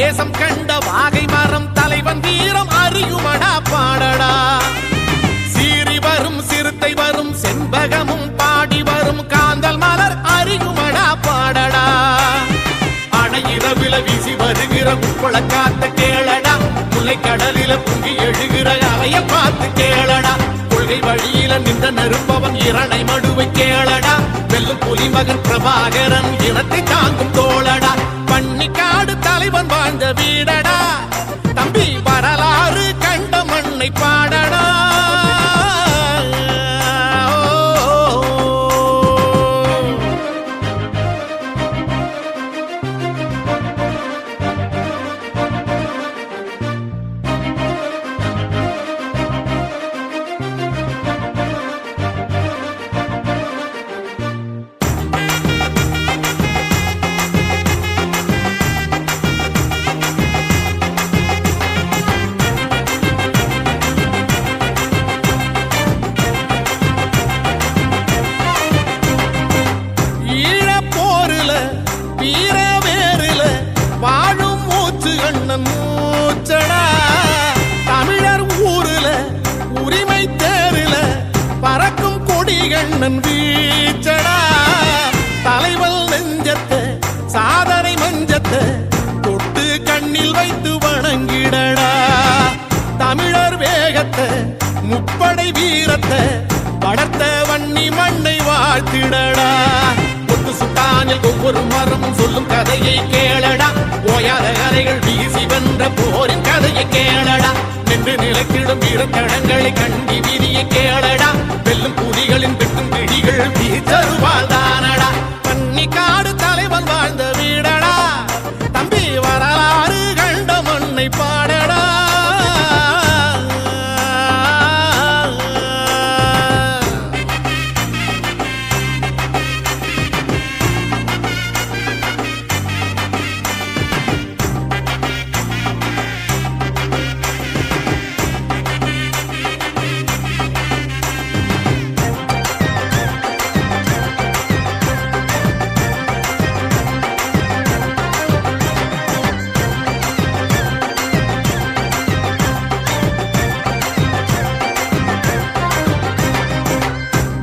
தேசம் கண்ட வாகை மரம் தலைவன் வீரம் அறியுமடா பாடடா. சீறி வரும் சிறுத்தை வரும் செண்பகமும் பாடி வரும் காந்தல் மலர் அறியுமடா பாடடா. அணையிரவில வீசி வருகிற உப்பள காத்த கேளடா. முல்லை கடலில பொங்கி எழுகிற அலைய பார்த்து கேளடா. கொள்கை வழியில நின்ற நெருப்பவன் இரணை மடுவை கேளடா. வெல்லும் புலிமகன் பிரபாகரன் இனத்தை தாங்கும் தோழடா. பன்னிக்காடு தலைவன் வாழ்ந்த வீடடா. தம்பி வரலாறு கண்ட மண்ணை பாடடா. மூச்சடா தமிழர் ஊருல உரிமை தேருல பறக்கும் கொடிகண்ணன் வீச்சடா. தலைவல் நெஞ்சத்தை சாதனை மஞ்சத்தை தொட்டு கண்ணில் வைத்து வணங்கிடடா. தமிழர் வேகத்தை முப்படை வீரத்தை வளர்த்த வன்னி மண்ணை வாழ்த்திடடா. ஒத்து சுட்டானில் ஒவ்வொரு மரமும் சொல்லும் கதையை கேளடா. ஓயாத கதைகள் வீசி வென்ற போரின் கதையை கேளடா. நின்று நிலைக்கிடும் வீரத்தடங்களை கண்டி வீதியை கேளடா. வெல்லும் புலிகளின் வெட்டும் பிடிகள் வீச்சருவாள் தானடா. பன்னிக்காடு தலைவன் வாழ்ந்த வீடடா. தம்பி வரலாறு கண்ட மண்ணை பாடடா.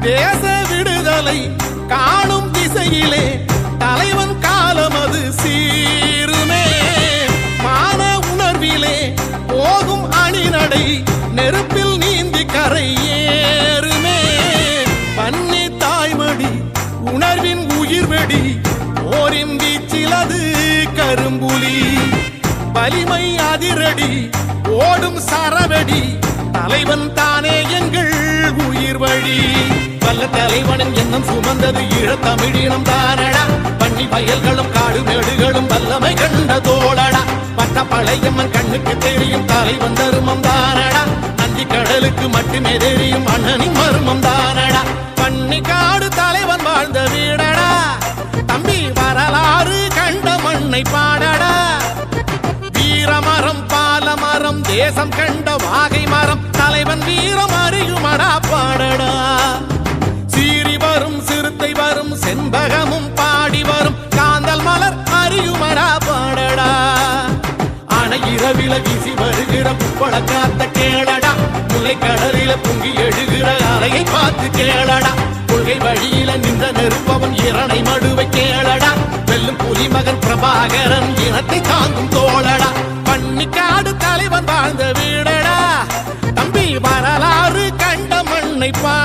தேச விடுதலை காணும் திசையிலே தலைவன் காலம் அது சீருமே. மான உணர்விலே போகும் அணிநடை நெருப்பில் நீந்தி கரை ஏறுமே. பன்னி தாய்மடி உணர்வின் உயிர்வெடி போரின் வீச்சில் அது கரும்புலி. வலிமை அதிரடி ஓடும் சரவெடி தலைவன் தானே எங்கள் உயிர் வழி. வல்ல தலைவனின் எண்ணம் சுமந்தது ஈழத்தமிழினம் தானடா. பண்ணி வயல்களும் காடு மேடுகளும் வல்லமை கண்ட தோழடா. பட்ட பழையம்மன் கண்ணுக்கு தெரியும் தலைவன் தருமம் தானடா. நந்தி கடலுக்கு மட்டுமே தெரியும் அண்ணனின் மர்மம் தானடா. பன்னிக்காடு தலைவன் வாழ்ந்த வீடடா. தம்பி வரலாறு கண்ட மண்ணை பாடடா. வீரமரம் பாலமரம் தேசம் கண்ட வாகை மரம் தலைவன் வீரம் அறியுமடா பாடடா. சீறி வரும் சிறுத்தை வரும் செண்பகமும் பாடி வரும் காந்தல் மலர் அறியுமடா பாடடா. அணையிரவில வீசி வருகிற புப்பள காத்த கேளடா. முல்லை கடலில பொங்கி எழுகிற அலையை பார்த்து கேளடா. கொள்கை வழியில நின்ற நெருப்பவன் இரணை மடுவை கேளடா. வெல்லும் புலிமகன் பிரபாகரன் இனத்தை தாங்கும் தோழடா. பன்னிக்காடு தலைவன் வாழ்ந்த வீடடா. தம்பி வரலாறு கண்ட மண்ணை பா